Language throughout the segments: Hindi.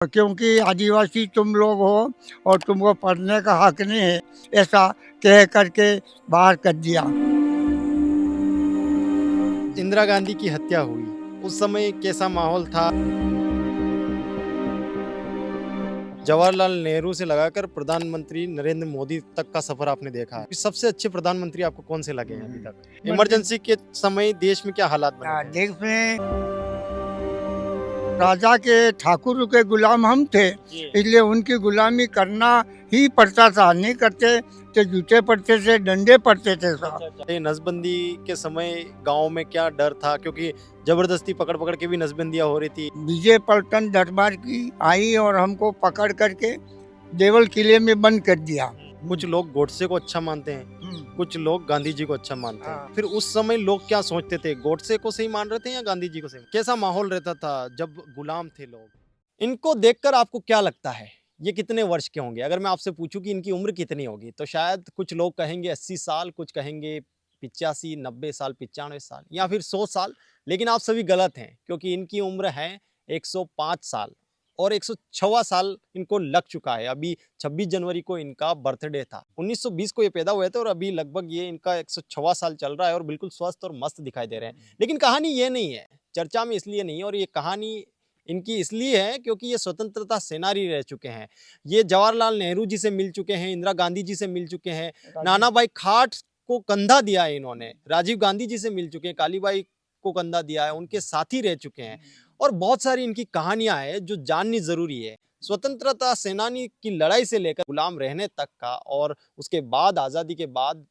क्योंकि आदिवासी तुम लोग हो और तुमको पढ़ने का हक नहीं है, ऐसा कह करके बाहर कर दिया। इंदिरा गांधी की हत्या हुई, उस समय कैसा माहौल था? जवाहरलाल नेहरू से लगाकर प्रधानमंत्री नरेंद्र मोदी तक का सफर आपने देखा है। सबसे अच्छे प्रधानमंत्री आपको कौन से लगे हैं अभी तक? इमरजेंसी के समय देश में क्या हालात बने थे? देश में राजा के ठाकुर के गुलाम हम थे, इसलिए उनकी गुलामी करना ही पड़ता था। नहीं करते तो जूते पड़ते थे, डंडे पड़ते थे साहब। ये नसबंदी के समय गांव में क्या डर था, क्योंकि जबरदस्ती पकड़ पकड़ के भी नसबंदियां हो रही थी। विजय पलटन दरबार की आई और हमको पकड़ करके देवल किले में बंद कर दिया। कुछ लोग गोडसे को अच्छा मानते हैं, कुछ लोग गांधी जी को अच्छा मानते हैं। हाँ। फिर उस समय लोग क्या सोचते थे, गोडसे को सही मान रहे थे या गांधी जी को सही? कैसा माहौल रहता था जब गुलाम थे लोग? इनको देखकर आपको क्या लगता है, ये कितने वर्ष के होंगे? अगर मैं आपसे पूछूं कि इनकी उम्र कितनी होगी, तो शायद कुछ लोग कहेंगे 80 साल, कुछ कहेंगे 85, 90 साल, 95 साल या फिर 100 साल। लेकिन आप सभी गलत हैं, क्योंकि इनकी उम्र है 105 साल और 106वां साल इनको लग चुका है। अभी 26 जनवरी को इनका बर्थडे था। 1920 को ये पैदा हुए थे और अभी लगभग ये इनका 106वां साल चल रहा है और बिल्कुल स्वस्थ और मस्त दिखाई दे रहे हैं। लेकिन कहानी ये नहीं है, चर्चा में इसलिए नहीं है, और ये कहानी इनकी इसलिए है क्योंकि ये स्वतंत्रता सेनानी रह चुके हैं। ये जवाहरलाल नेहरू जी से मिल चुके हैं, इंदिरा गांधी जी से मिल चुके हैं, नाना भाई खाट को कंधा दिया है इन्होंने, राजीव गांधी जी से मिल चुके हैं, कालीबाई को कंधा दिया है, उनके साथी रह चुके हैं। और बहुत सारी इनकी कहानियां हैं जो जाननी जरूरी है। स्वतंत्रता सेनानी की लड़ाई से लेकर गुलाम रहने तक का, और उसके बाद आजादी के बाद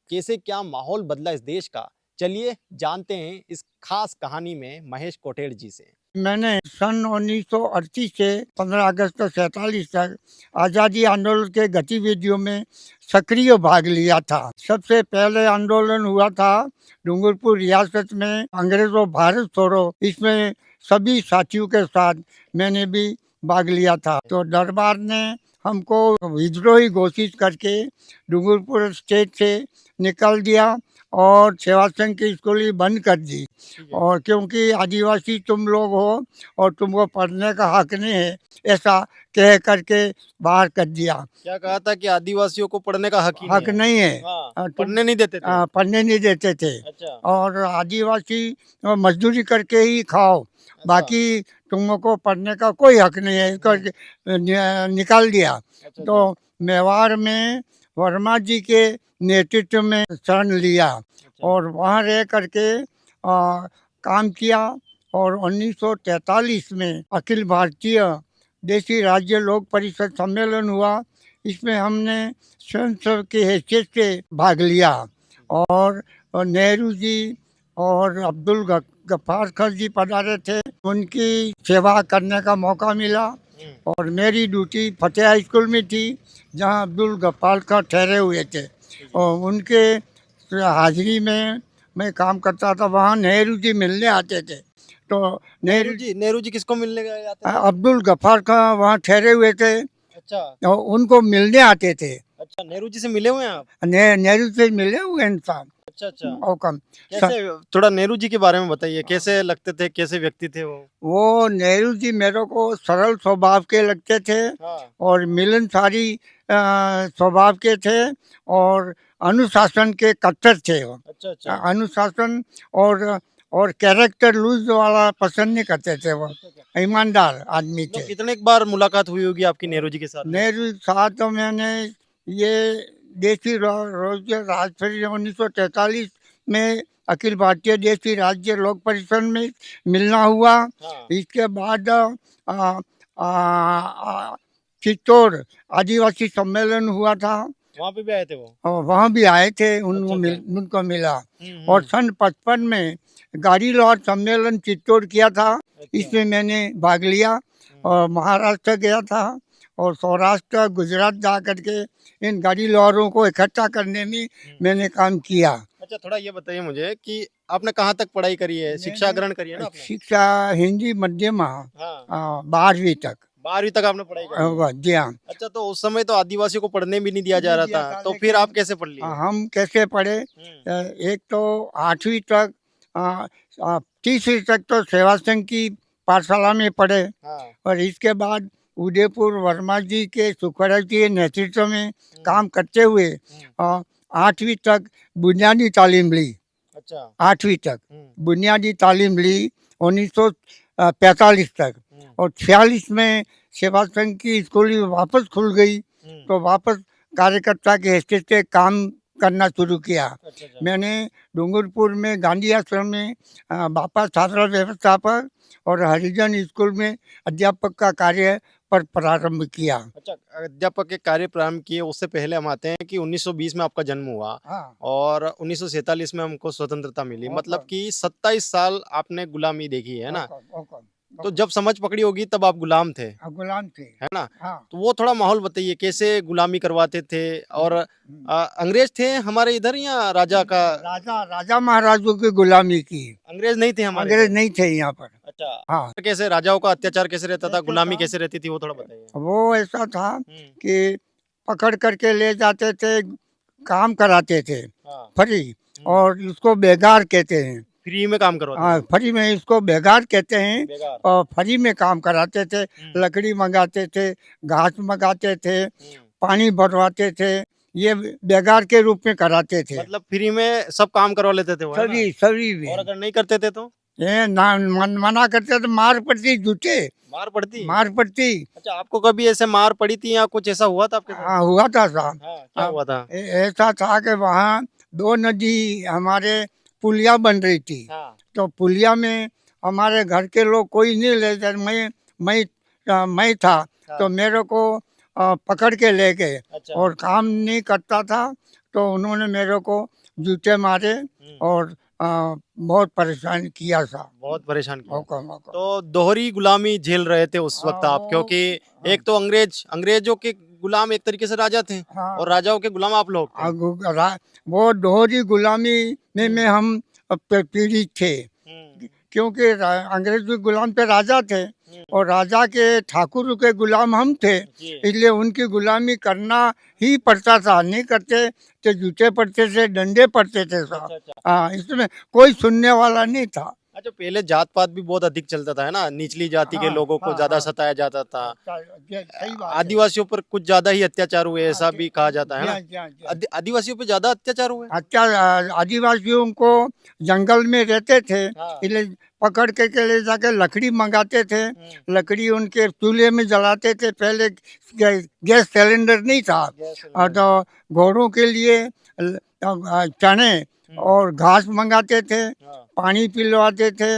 कैसे क्या माहौल बदला इस देश का, चलिए जानते हैं इस खास कहानी में महेश कोटेड़ जी से। मैंने सन 1938 से 15 अगस्त 47 तक आज़ादी आंदोलन के गतिविधियों में सक्रिय भाग लिया था। सबसे पहले आंदोलन हुआ था डूंगरपुर रियासत में, अंग्रेजों भारत छोड़ो, इसमें सभी साथियों के साथ मैंने भी भाग लिया था। तो दरबार ने हमको विद्रोही घोषित करके डूंगरपुर स्टेट से निकाल दिया और सेवा संघ की स्कूल बंद कर दी। और क्योंकि आदिवासी तुम लोग हो और तुमको पढ़ने का हक नहीं है, ऐसा कह करके बाहर कर दिया। क्या कहा था कि आदिवासियों को पढ़ने का हक ही हक नहीं है। हाँ, तुम पढ़ने नहीं देते थे। पढ़ने नहीं देते थे। अच्छा। और आदिवासी मजदूरी करके ही खाओ, बाकी तुमको पढ़ने का कोई हक नहीं है, इसको निकाल दिया। अच्छा, तो मेवाड़ में वर्मा जी के नेतृत्व में शरण लिया और वहाँ रह करके काम किया। और 1943 में अखिल भारतीय देशी राज्य लोक परिषद सम्मेलन हुआ। इसमें हमने स्वयं सेवक की हैसियत से भाग लिया और नेहरू जी और अब्दुल गफ्फार खान जी पधारे थे, उनकी सेवा करने का मौका मिला। और मेरी ड्यूटी फतेह हाई स्कूल में थी, जहां अब्दुल गफ्फार खान ठहरे हुए थे, और उनके हाजिरी में मैं काम करता था। वहाँ नेहरू जी मिलने आते थे। तो नेहरू जी किसको मिलने गए आते थे? अब्दुल गफ्फार खान वहाँ ठहरे हुए थे अच्छा। और उनको मिलने आते थे। अच्छा, नेहरू जी से मिले हुए हैं आप? नेहरू से मिले हुए इंसान। अच्छा अच्छा। और कम कैसे, थोड़ा नेहरू जी के बारे में बताइए, कैसे लगते थे, कैसे व्यक्ति थे वो नेहरू जी मेरे को सरल स्वभाव के लगते थे। हाँ। और मिलनसारी स्वभाव के थे और अनुशासन के कट्टर थे वो। अच्छा अच्छा। अनुशासन और कैरेक्टर लूज वाला पसंद नहीं करते थे वो। ईमानदार आदमी थे। कितने बार मुलाकात हुई होगी आपकी नेहरू जी के साथ? नेहरू साथ तो मैंने ये देशी राज्य राजफरी 1943 में अखिल भारतीय देशी राज्य लोक परिषद में मिलना हुआ। हाँ। इसके बाद चित्तौड़ आदिवासी सम्मेलन हुआ था, वहाँ पे भी आए थे वो? और वहाँ भी आए थे, अच्छा। उनको मिला। और सन 55 में गाड़ी लॉज सम्मेलन चित्तौड़ किया था, इसमें मैंने भाग लिया। और महाराष्ट्र गया था और सौराष्ट्र गुजरात जा करके इन गाड़ी लॉरों को इकट्ठा करने में मैंने काम किया। अच्छा, थोड़ा ये बताइए मुझे कि आपने कहाँ तक पढ़ाई करी है, शिक्षा ग्रहण करी है ना आपने? शिक्षा हिंदी मध्यम, हाँ। 12वीं तक। 12वीं तक आपने पढ़ाई करी है? जी हाँ। अच्छा, तो उस समय तो आदिवासियों को पढ़ने भी नहीं दिया जा रहा था, तो फिर आप कैसे पढ़ लिए? हम कैसे पढ़े? एक तो 8वीं तक, 30वीं तक तो सेवा संघ की पाठशाला में पढ़े। हाँ। और इसके बाद उदयपुर वर्मा जी के सुखड़ा जी के नेतृत्व में काम करते हुए 8वीं तक बुनियादी तालीम ली। अच्छा 8वीं तक बुनियादी तालीम ली 1945 तक। और 46 में सेवा संघ की स्कूल वापस खुल गई तो वापस कार्यकर्ता के हैसियत से काम करना शुरू किया। अच्छा मैंने डूंगरपुर में गांधी आश्रम में बापा छात्र व्यवस्थापक और हरिजन स्कूल में अध्यापक का कार्य पर प्रारंभ किया। अच्छा अध्यापक के कार्य प्रारंभ किए उससे पहले हम आते हैं कि 1920 में आपका जन्म हुआ हाँ और 1947 में हमको स्वतंत्रता मिली, हाँ, मतलब हाँ। कि 27 साल आपने गुलामी देखी है ना। ओकम, तो जब समझ पकड़ी होगी तब आप गुलाम थे, गुलाम थे। है ना। हाँ तो वो थोड़ा माहौल बताइए कैसे गुलामी करवाते थे और अंग्रेज थे हमारे इधर या राजा का। राजा राजा महाराजों की गुलामी की। अंग्रेज नहीं थे हमारे अंग्रेज इधर। नहीं थे यहाँ पर। अच्छा हाँ कैसे राजाओं का अत्याचार कैसे रहता था, कैसे गुलामी था? कैसे रहती थी वो थोड़ा बताइए। वो ऐसा था कि पकड़ करके ले जाते थे, काम कराते थे हाँ फ्री, और इसको बेगार कहते हैं। फ्री में काम करवाते हाँ थे। फ्री में इसको बेगार कहते हैं। बेकार। और फ्री में काम कराते थे, लकड़ी मंगाते थे, घास मंगाते थे, पानी भरवाते थे, ये बेगार के रूप में कराते थे। मतलब फ्री में सब काम करवा लेते थे वो, है ना? सभी सभी और में अगर नहीं करते थे तो ये ना मना करते तो मार पड़ती, जूते मार पड़ती। मार पड़ती। अच्छा आपको कभी ऐसे मार पड़ी थी या कुछ ऐसा हुआ था आपके साथ? हाँ हुआ था साहब। हाँ क्या हुआ था? ऐसा था कि वहाँ दो नदी हमारे पुलिया बन रही थी। हाँ तो पुलिया में हमारे घर के लोग कोई नहीं ले जाते, मैं था हाँ। तो मेरे को पकड़ के ले गए अच्छा और काम नहीं करता था तो उन्होंने मेरे को जूते मारे और बहुत परेशान किया था। बहुत परेशान किया। मौका मौका तो दोहरी गुलामी झेल रहे थे उस वक्त आप, वो- क्योंकि एक तो अंग्रेजों के गुलाम एक तरीके से राजा थे हाँ और राजाओं के गुलाम आप लोग थे। वो दोहरी गुलामी में हम पीड़ित थे, क्योंकि अंग्रेजी गुलाम पे राजा थे और राजा के ठाकुर के गुलाम हम थे, इसलिए उनकी गुलामी करना ही पड़ता था। नहीं करते तो जूते पड़ते थे, डंडे पड़ते थे साहब। हाँ इसमें कोई सुनने वाला नहीं था। अच्छा पहले जात पात भी बहुत अधिक चलता था, है ना। निचली जाति के हाँ, लोगों को हाँ, ज्यादा हाँ। सताया जाता था। सही बात है। आदिवासियों पर कुछ ज्यादा ही अत्याचार हुए ऐसा भी कहा जाता है जी ना। हाँ, जी हाँ, जी हाँ। आदिवासियों पे ज्यादा अत्याचार हुए। अच्छा आदिवासियों को जंगल में रहते थे, हाँ। इसलिए पकड़ के ले जाके लकड़ी मंगाते थे, लकड़ी उनके चूल्हे में जलाते थे। पहले गैस सिलेंडर नहीं था तो घोड़ों के लिए चने और घास मंगाते थे, पानी पिलवाते थे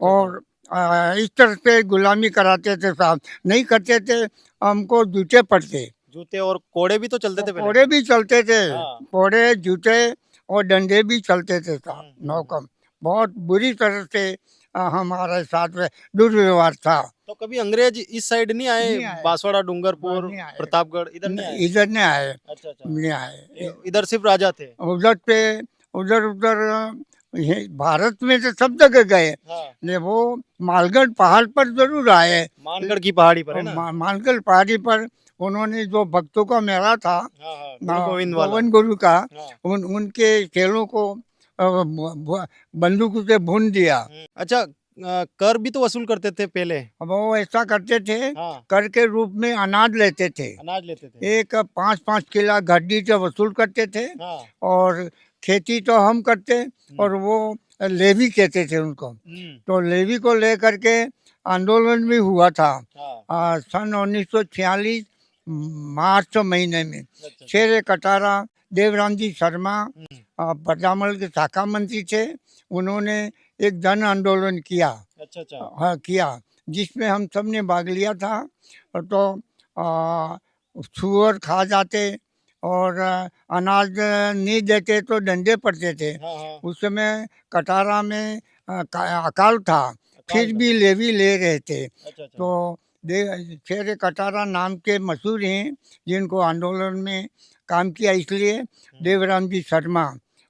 और इस तरह से गुलामी कराते थे साहब। नहीं करते थे हमको जूते पड़ते। जूते और कोड़े भी तो चलते थे पहले। कोड़े भी चलते थे, हाँ। कोड़े जूते और डंडे भी चलते थे साहब। नौकम बहुत बुरी तरह से हमारे साथ में दुर्व्यवहार था। तो कभी अंग्रेज इस साइड नहीं नहीं आए, आए। बांसवाड़ा, डूंगरपुर, नहीं आए। प्रतापगढ़ इधर नहीं आए? इधर नहीं आए, अच्छा अच्छा। नहीं आए। इधर सिर्फ राजा थे। उधर पे उधर उधर भारत में तो सब जगह गए, हाँ। ले वो मालगढ़ पहाड़ पर जरूर आए। मानगढ़ की पहाड़ी पर है ना। मालगढ़ पहाड़ी पर उन्होंने जो भक्तों का मेला था हाँ हाँ गुरु गोविंद वाला। गोविंद गुरु का, हाँ। उनके चेलों को बंदूक से भून दिया। अच्छा कर भी तो वसूल करते थे पहले। अब वो ऐसा करते थे, हाँ। कर के रूप में अनाज लेते थे। अनाज लेते थे। एक 5-5 किला गड्डी से वसूल करते थे हाँ। और खेती तो हम करते और वो लेवी कहते थे उनको। तो लेवी को लेकर के आंदोलन भी हुआ था हाँ। सन 1946 मार्च महीने में। अच्छा। शेर कटारा देवराम जी शर्मा पजामल के शाखा मंत्री थे, उन्होंने एक जन आंदोलन किया। अच्छा अच्छा। हाँ किया, जिसमें हम सब ने भाग लिया था। तो सुअर खा जाते और अनाज नहीं देते तो डंडे पड़ते थे। हाँ हाँ। उस समय कटारा में अकाल था, फिर भी लेवी ले रहे थे। अच्छा अच्छा। तो शेर कटारा नाम के मशहूर हैं, जिनको आंदोलन में काम किया, इसलिए देवराम जी शर्मा,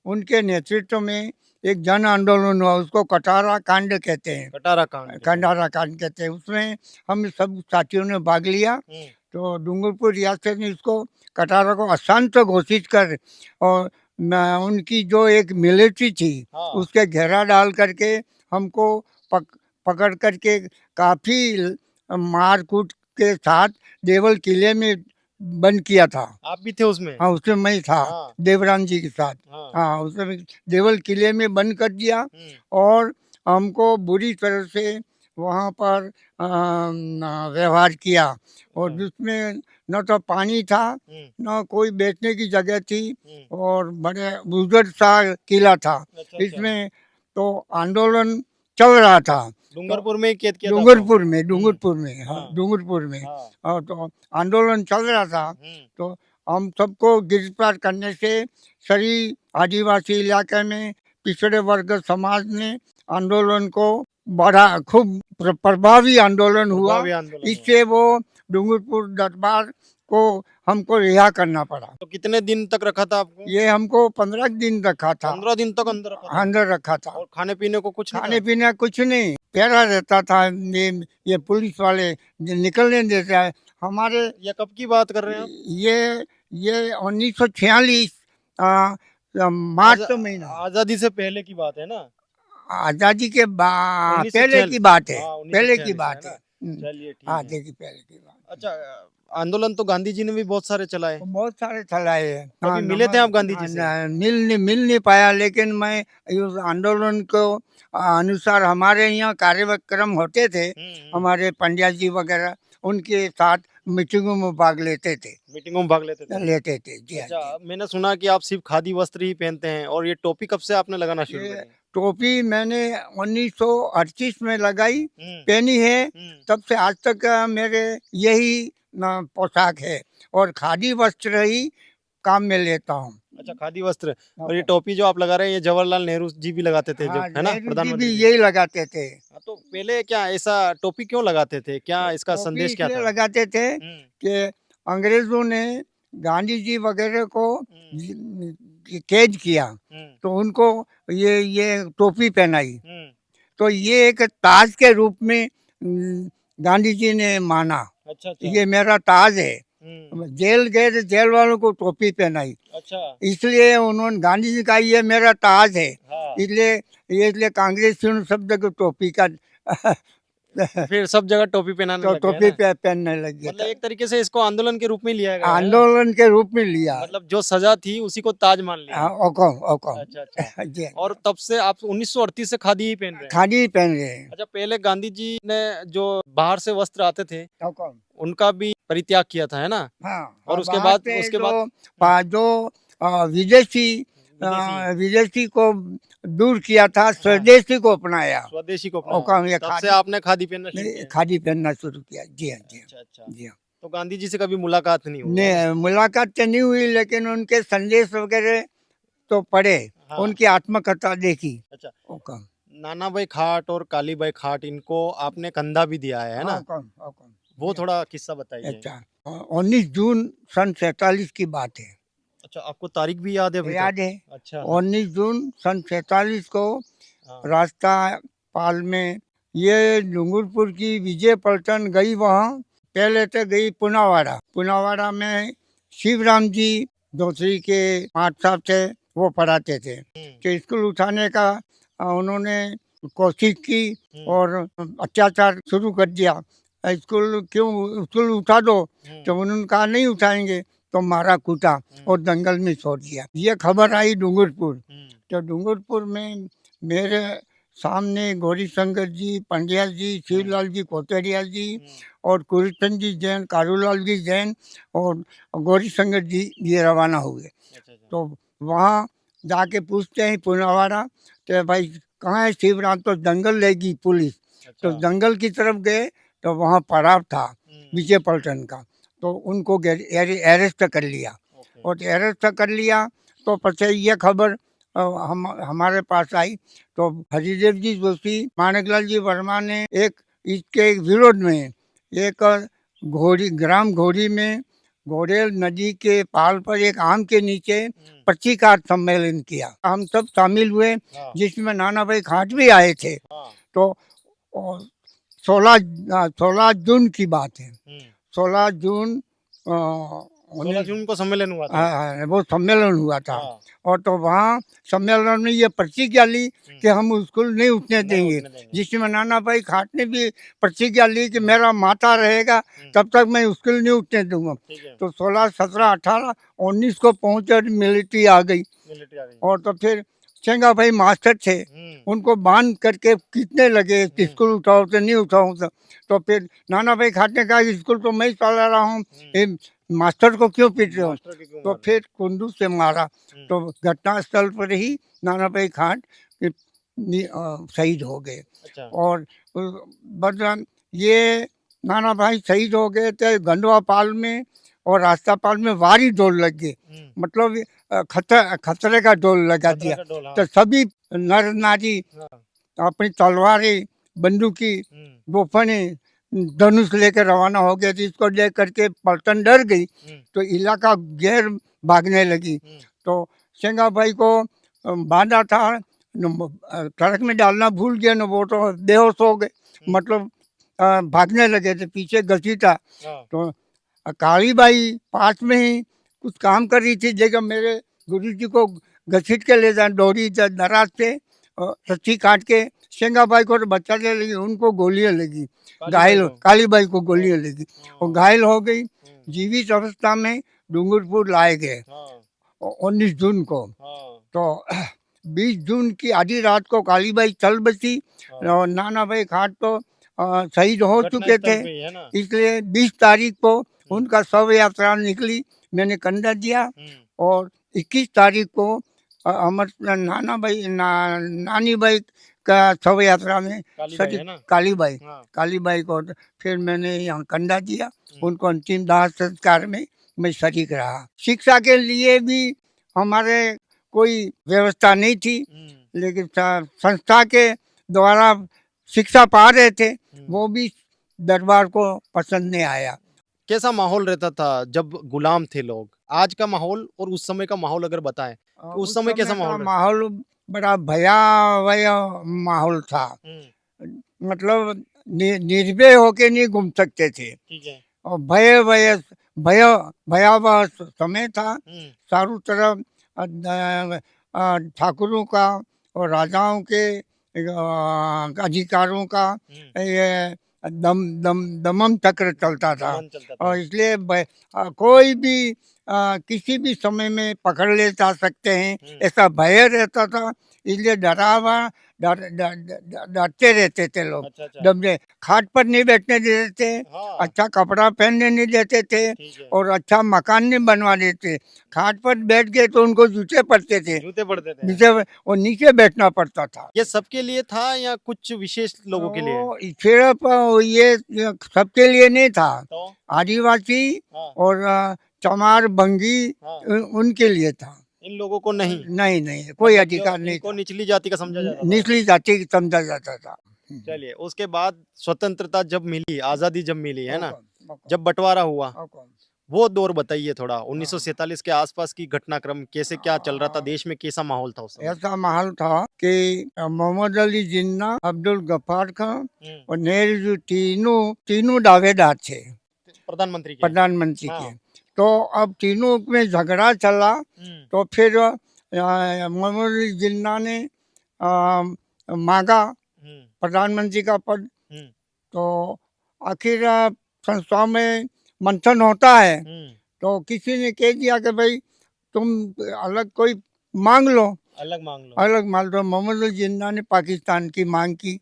उनके नेतृत्व में एक जन आंदोलन हुआ, उसको कटारा कांड कहते हैं। कटारा कांड। कटारा कांड कहते हैं। उसमें हम सब साथियों ने भाग लिया। तो डूंगरपुर रियासत ने इसको कटारा को अशांत घोषित कर और उनकी जो एक मिलिट्री थी हाँ। उसके घेरा डाल करके हमको पकड़ करके काफ़ी मार कूट के साथ देवल किले में बंद किया था। आप भी थे उसमें? हाँ, उसमें मैं था, हाँ। देवराम जी के साथ। हाँ। हाँ, उसमें देवल किले में बंद कर दिया हम्म, और हमको बुरी तरह से वहाँ पर व्यवहार किया और हाँ, जिसमें न तो पानी था, न कोई बैठने की जगह थी और बड़े बुजुर्ग सा किला था। अच्छा अच्छा। इसमें तो आंदोलन चल रहा था। डूंगरपुर में ही कैद किया था आपको? डूंगरपुर में, डूंगरपुर में, हाँ, हाँ। डूंगरपुर में। हाँ। और तो आंदोलन चल रहा था, तो हम सबको गिरफ्तार करने से सभी आदिवासी इलाके में पिछड़े वर्ग समाज ने आंदोलन को बढ़ा, खूब प्रभावी आंदोलन हुआ। प्रभावी आंदोलन हुआ। इससे वो डूंगरपुर दरबार को हमको रिहा करना पड़ा। तो कितने दिन तक रखा था आपको? ये हमको 15 दिन रखा था, 15 दिन तक अंदर रखा था? अंदर रखा था। और खाने पीने को कुछ नहीं खाने था? पीने कुछ नहीं, पहरा रहता था। ये पुलिस वाले निकलने देते हैं हमारे। ये कब की बात कर रहे हैं आप? ये 1946 मार्च महीना, आजादी से पहले की बात है ना? आजादी के बाद, पहले 1946 की बात है, हाँ, पहले की 1946 बात है है। ना? चलिए ठीक हाँ, है। देखिए पहले की बात। अच्छा, आंदोलन तो गांधी जी ने भी बहुत सारे चलाए। बहुत सारे चलाए हैं। कभी मिले थे आप गांधी जी से? मिल नहीं पाया, लेकिन मैं उस आंदोलन को अनुसार हमारे यहाँ कार्यक्रम होते थे। हमारे पंडिया जी वगैरह उनके साथ मीटिंगों में भाग लेते थे। मीटिंगों में भाग लेते थे? जी हाँ, अच्छा, मैंने सुना कि आप सिर्फ खादी वस्त्र ही पहनते हैं, और ये टोपी कब से आपने लगाना शुरू ये करी? टोपी मैंने 1938 में लगाई, हम्म, पहनी है। हम्म, तब से आज तक मेरे यही पोशाक है और खादी वस्त्र ही काम में लेता हूँ। अच्छा, खादी वस्त्र। और ये टोपी जो आप लगा रहे हैं, ये जवाहरलाल नेहरू जी भी लगाते थे, जो हाँ, है ना, नेहरू जी भी प्रधानमंत्री जी। यही लगाते थे। हाँ, तो पहले क्या ऐसा टोपी क्यों लगाते थे? क्या इसका टोपी संदेश क्या इसलिए था? लगाते थे कि अंग्रेजों ने गांधी जी वगैरह को कैद किया, तो उनको ये टोपी पहनाई। तो ये एक ताज के रूप में गांधी जी ने माना, अच्छा अच्छा। ये मेरा ताज है। जेल गए तो जेल वालों को टोपी पहनाई, अच्छा। इसलिए उन्होंने गांधी जी कहा ये मेरा ताज है। हाँ। इसलिए कांग्रेसियों शब्द को टोपी का फिर सब जगह टोपी पहनाने तो लग गए टोपी ना? पहनने लगे। मतलब एक तरीके से इसको आंदोलन के रूप में लिया गया है ना? आंदोलन के रूप में लिया। मतलब जो सजा थी उसी को ताज मान लिया। हाँ, ओकम ओकम। अच्छा अच्छा। जी, और तब से आप 1938 से खादी ही पहन रहे हैं? खादी ही पहन रहे हैं। अच्छा, पहले गांधी जी ने जो बाहर से वस्त्र आते थे ओकम। उनका भी परित्याग किया था, है ना? हाँ, और उसके बाहर बाद से जो विदेशी को दूर किया था, स्वदेशी को अपनाया। स्वदेशी को ओकम, अपनाया। ये तब से खादी आपने खादी पहनना शुरू किया? खादी पहनना शुरू किया। जी हाँ, जी अच्छा हाँ, अच्छा। जी हाँ। तो गांधी जी से कभी मुलाकात नहीं हुई? ने मुलाकात तो नहीं हुई, लेकिन उनके संदेश वगैरह तो पढ़े, हाँ। उनकी आत्मकथा देखी। अच्छा, ओकम। नाना भाई खाट और काली भाई खाट, इनको आपने कंधा भी दिया है ना? ओकम ओकम। वो थोड़ा किस्सा बताइए। अच्छा, 19 जून सन 47 की बात है। अच्छा, आपको तारीख भी याद है अभी तक? याद है। अच्छा। 19 जून सन 47 को हाँ। रास्ता पाल में ये डूंगरपुर की विजय पलटन गई। वहाँ पहले तो गई पुनावाड़ा। पुनावाड़ा में शिवराम जी दूसरी के माट साहब थे, वो पढ़ाते थे। कि स्कूल उठाने का उन्होंने कोशिश की और अत्याचार शुरू कर दिया। स्कूल उठा दो, तो उन्होंने कहा नहीं उठाएंगे, तो मारा कूटा और दंगल में छोड़ दिया। ये खबर आई डूंगरपुर। तो डूंगरपुर में मेरे सामने गौरी शंकर जी, पंड्या जी, शिवलाल जी कोतरिया जी और कुरुचंद जी जैन, कारूलाल जी जैन और गौरी शंकर जी ये रवाना हुए। तो वहाँ जाके पूछते हैं पुनावाड़ा, तो भाई कहाँ है शिवराम? तो जंगल लेगी पुलिस। तो जंगल की तरफ गए तो वहाँ पड़ाव था विजय पलटन का, तो उनको अरेस्ट कर लिया। और अरेस्ट कर लिया तो पछे ये खबर हमारे पास आई। तो हरिदेव जी जोशी, माणकलाल जी वर्मा ने इसके विरोध में एक ग्राम घोड़ी में घोड़ेल नदी के पाल पर एक आम के नीचे पत्रकार सम्मेलन किया। हम सब शामिल हुए, जिसमें नाना भाई खाट भी आए थे। तो 16 जून की बात है। 16 जून 16 जून को सम्मेलन हुआ था। हाँ, वो सम्मेलन हुआ था। हाँ, और तो वहाँ सम्मेलन में ये प्रतिज्ञा ली कि हम स्कूल नहीं उठने नहीं देंगे, उठने देंगे। जिसमें नाना भाई खाट ने भी प्रतिज्ञा ली कि मेरा माता रहेगा हम्म, तब तक मैं स्कूल नहीं उठने दूंगा। ठीक है, तो 16, 17, 18, 19 को पहुंचे मिलिट्री आ गई। मिलिट्री आ गई। और तो फिर चंगा भाई मास्टर थे, उनको बांध करके कितने लगे कि स्कूल उठाओ तो नहीं उठाओ तो फिर नाना भाई खाट ने कहा कि स्कूल तो मैं ही चला रहा हूँ, ये मास्टर को क्यों पीट रहे हो? मास्टर के क्यों तो मार रहे फिर कुंदू से मारा। हम्म, तो घटनास्थल पर ही नाना भाई खाट शहीद हो गए। अच्छा, और बदन ये नाना भाई शहीद हो गए थे गंडवा पाल में, और रास्तापाल में वारी डोल लग गई। मतलब खतरे का डोल लगा खतरे दिया। का डोल, हाँ, तो सभी नर नारी हाँ, अपनी तलवारें, बंदूकी, गोफने, धनुष लेकर रवाना हो गए थे। इसको लेकर करके पलटन डर गई तो इलाका गैर भागने लगी। तो शेंगा भाई को बांधा था, ट्रक में डालना भूल गया न, वो तो बेहोश हो गए, मतलब भागने लगे थे, पीछे घसीटा। हाँ, तो काली बाई पास में ही कुछ काम कर रही थी, जगह मेरे गुरु जी को घसीट के ले जाए डोरी दराज से रस्सी काट के। शेंगा भाई को तो बच्चा ले लगी, उनको गोलियां लगी, घायल काली बाई को गोलियां लगी और घायल हो गई। जीवित अवस्था में डूंगरपुर लाए गए 19 जून को। तो 20 जून की आधी रात को काली बाई चल बची और नाना भाई खाट तो शहीद हो चुके थे, इसलिए 20 तारीख को उनका शव यात्रा निकली, मैंने कंधा दिया। और 21 तारीख को अमर नाना भाई नानी भाई का शव यात्रा में काली बाई को फिर मैंने यहाँ कंधा दिया, उनको अंतिम दाह संस्कार में मैं शरीक रहा। शिक्षा के लिए भी हमारे कोई व्यवस्था नहीं थी, लेकिन संस्था के द्वारा शिक्षा पा रहे थे, वो भी दरबार को पसंद नहीं आया। कैसा माहौल रहता था जब गुलाम थे लोग? आज का माहौल और उस समय का माहौल अगर बताएं, तो उस समय कैसा माहौल? माहौल बड़ा भयावह माहौल था, मतलब निर्भय होके नहीं घूम सकते थे। ठीक है। और भयावह समय था, चारों तरफ ठाकुरों का और राजाओं के अधिकारों का ये दमन चक्र चलता था। और इसलिए कोई भी किसी भी समय में पकड़ ले जा सकते हैं, ऐसा भय रहता था। इसलिए डरते रहते थे लोग। डरते, खाट पर नहीं बैठने देते थे, अच्छा कपड़ा पहनने नहीं देते थे और अच्छा मकान नहीं बनवा देते। खाट पर बैठ गए तो उनको जूते पड़ते थे, नीचे और नीचे बैठना पड़ता था। ये सबके लिए था या कुछ विशेष लोगों के लिए? फिर ये सबके लिए नहीं था, आदिवासी और चमार बंगी उनके लिए था। इन लोगों को नहीं? नहीं, कोई अधिकार नहीं था। निचली जाति का समझा जाता था। निचली जाति समझा जाता था। चलिए, उसके बाद स्वतंत्रता जब मिली, आजादी जब मिली, है ना, जब बंटवारा हुआ, वो दौर बताइए थोड़ा। 1947 के आसपास की घटनाक्रम कैसे क्या चल रहा था देश में, कैसा माहौल था उस समय? ऐसा माहौल था कि मोहम्मद अली जिन्ना, अब्दुल गफ्फार खान और नेहरू तीनों दावेदार थे प्रधानमंत्री के। तो अब तीनों में झगड़ा चला, तो फिर मोहम्मद अली जिन्ना ने मांगा प्रधानमंत्री का पद। तो आखिर संस्था में मंथन होता है, तो किसी ने कह दिया कि भाई तुम अलग कोई मांग लो, अलग मांग लो। मोहम्मद अली जिन्ना ने पाकिस्तान की मांग की।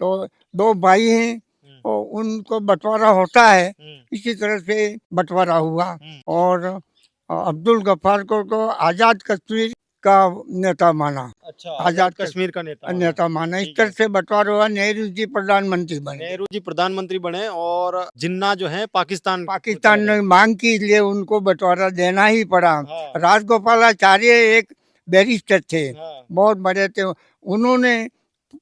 तो 2 भाई हैं और उनको बंटवारा होता है, इसी तरह से बंटवारा हुआ। और अब्दुल गफ्फार को तो आज़ाद कश्मीर का नेता माना। अच्छा, आज़ाद कश्मीर का नेता माना। इस तरह से बंटवारा हुआ। नेहरू जी प्रधानमंत्री बने और जिन्ना जो है पाकिस्तान ने मांग की, इसलिए उनको बंटवारा देना ही पड़ा। राजगोपालाचार्य एक बैरिस्टर थे, बहुत बड़े थे, उन्होंने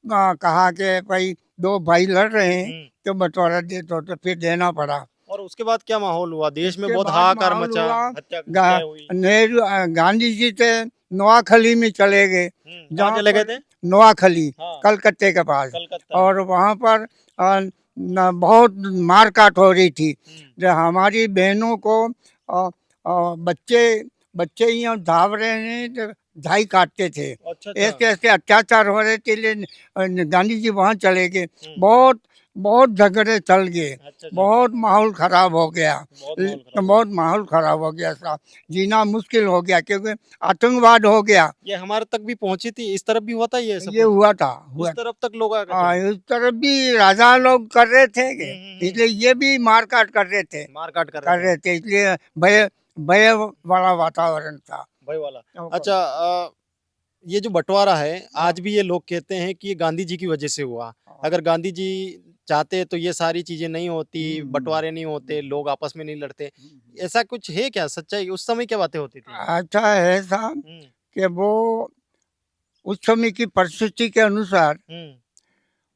कहा कि भाई 2 भाई लड़ रहे हैं तो बंटवारा दे तो फिर देना पड़ा। और उसके बाद क्या माहौल हुआ देश में? बहुत हाहाकार मचा। नेहरू गांधी जी थे नोआखली में चले गए। जहाँ चले गए थे? नोआखली, कलकत्ते के पास। और वहाँ पर बहुत मारकाट हो रही थी। जो हमारी बहनों को बच्चे बच्चे यहाँ धाव रहे हैं तो धाई काटते थे। अच्छा ऐसे ऐसे अत्याचार हो रहे थे, लेकिन गांधी जी वहाँ चले गए। बहुत बहुत झगड़े चल गए, अच्छा बहुत माहौल खराब हो गया, बहुत माहौल खराब हो गया साहब। जीना मुश्किल हो गया क्योंकि आतंकवाद हो गया। ये हमारे तक भी पहुंची थी, इस तरफ भी हुआ था ये सब ये कुछ? हुआ था, हुआ इस तरफ तक लोग आ गए हाँ, थे? इस तरफ भी राजा लोग कर रहे थे कि हम्म। इसलिए ये भी मार काट कर रहे थे, मार काट कर रहे थे, इसलिए भय भय वाला वातावरण था। भाई वाला। अच्छा, ये जो बंटवारा है, आज भी ये लोग कहते हैं कि ये गांधी जी की वजह से हुआ। अगर गांधी जी चाहते तो ये सारी चीजें नहीं होती, बंटवारे नहीं होते, लोग आपस में नहीं लड़ते। ऐसा कुछ है क्या सच्चाई? उस समय क्या बातें होती थी? अच्छा है साहब हम्म, कि वो उस समय की परिस्थिति के अनुसार हम्म,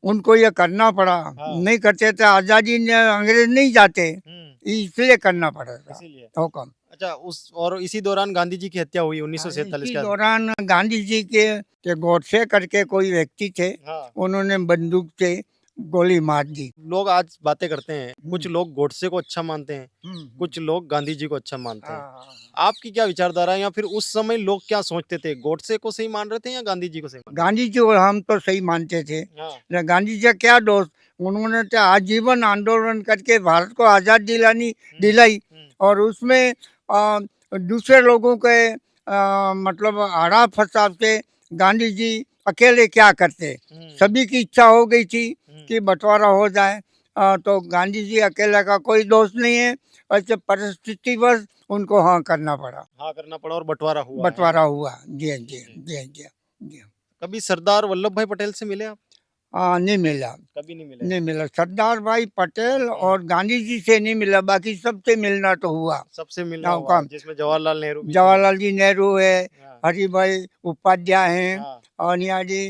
उनको ये करना पड़ा। हाँ। नहीं करते तो आज़ादी ने अंग्रेज नहीं जाते, हम्म, इसलिए करना पड़ा था इसीलिए। हुक्म। अच्छा, उस और इसी दौरान गांधी जी की हत्या हुई 1947 इसी के। दौरान गांधी जी के गोडसे करके कोई व्यक्ति थे, हाँ, उन्होंने बंदूक से गोली मार दी। लोग आज बातें करते हैं, कुछ लोग गोडसे को अच्छा मानते हैं, कुछ कुछ लोग गांधी जी को अच्छा मानते हैं। हाँ, आपकी क्या विचारधारा है, या फिर उस समय लोग क्या सोचते थे? गोडसे को सही मान रहे थे या गांधी जी को सही मान गांधी जी को हम तो सही मानते थे। रहे थे? हाँ, लेकिन गांधी जी का क्या दोष, उन्होंने तो आजीवन आंदोलन करके भारत को आज़ाद दिलाई हम्म, और उसमें दूसरे लोगों के मतलब आड़ा फसाव से गांधी जी अकेले क्या करते। सभी की इच्छा हो गई थी कि बंटवारा हो जाए, तो गांधी जी अकेले का कोई दोष नहीं है, ऐसे परिस्थितिवश उनको हाँ करना पड़ा, हाँ करना पड़ा और बंटवारा हुआ है। बंटवारा हुआ। जी जी जी जी जी। कभी सरदार वल्लभ भाई पटेल से मिले आप? नहीं मिला, कभी नहीं मिले? नहीं मिला। सरदार भाई पटेल और गांधी जी से नहीं मिला, बाकी सबसे मिलना तो हुआ। सबसे मिलना हाँ, हुआ, कम जिसमें जवाहरलाल नेहरू भी थे। जवाहरलाल जी नेहरू है, हाँ, हरि भाई उपाध्याय हैं, हाँ, और यहाँ जी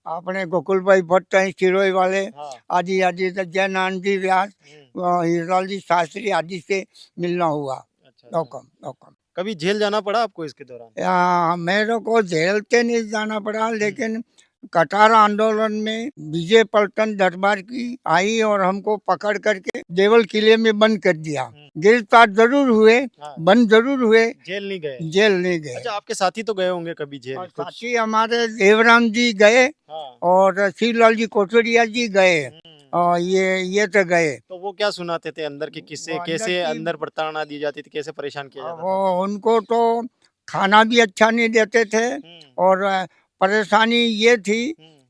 अपने गोकुल भाई भट्ट हैं सिरोही वाले, हाँ, आदि आदि तो जयनारायण जी व्यास, हीरलाल जी शास्त्री आदि से मिलना हुआ। अच्छा, हुक्म। कभी जेल जाना पड़ा आपको इसके दौरान? मेरे को जेल पे नहीं जाना पड़ा, लेकिन कटारा आंदोलन में विजय पलटन दरबार की आई और हमको पकड़ करके देवल किले में बंद कर दिया। गिरफ्तार जरूर हुए, हाँ, बंद जरूर हुए, जेल नहीं गए? जेल नहीं गए। अच्छा, आपके साथी तो गए होंगे कभी जेल? और कुछ? साथी हमारे देवराम जी गए हाँ, और श्रीलाल जी कोठरिया जी गए, और ये तो गए। तो वो क्या सुनाते थे अंदर की किस्से? वो अंदर कैसे की- अंदर प्रताड़ना दी जाती थी, कैसे परेशान किया जाता वो था? उनको तो खाना भी अच्छा नहीं देते थे, और परेशानी ये थी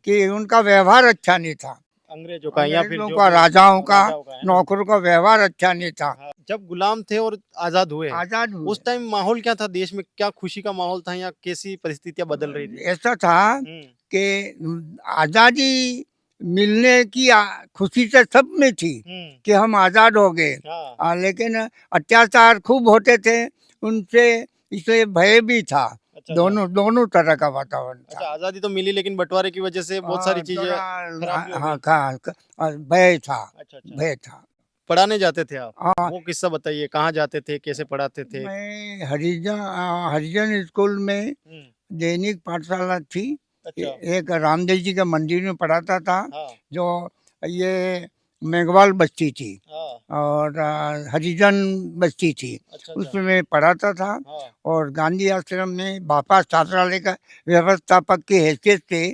कि उनका व्यवहार अच्छा नहीं था। अंग्रेजों का या फिर अंग्रेजों जो का, भी राजाओं का, है ना? नौकरों का व्यवहार अच्छा नहीं था। हाँ, जब गुलाम थे और आजाद हुए, आजाद हुए, उस टाइम माहौल क्या था देश में? क्या खुशी का माहौल था या कैसी परिस्थितियां बदल रही थी? ऐसा था हम्म, कि आजादी मिलने की खुशी से सब में थी कि हम आजाद हो गए, हाँ, लेकिन अत्याचार खूब होते थे उनसे, इसलिए भय भी था। अच्छा, दोनों तरह का वातावरण अच्छा, था। आजादी तो मिली लेकिन बंटवारे की वजह से बहुत सारी चीजें खराब भी हो हाँ, गई। और भय था, अच्छा, अच्छा। भय था। पढ़ाने जाते थे आप? हाँ, वो किस्सा बताइए, कहाँ जाते थे, कैसे पढ़ाते थे? मैं हरिजन स्कूल में दैनिक पाठशाला थी, अच्छा, एक रामदेव जी के मंदिर में पढ़ाता था, हाँ, जो ये मेघवाल बस्ती थी हाँ, और हरिजन बस्ती थी, अच्छा, उसमें पढ़ाता था। हाँ, और गांधी आश्रम में बापा छात्रालय का व्यवस्थापक की हैसियत से,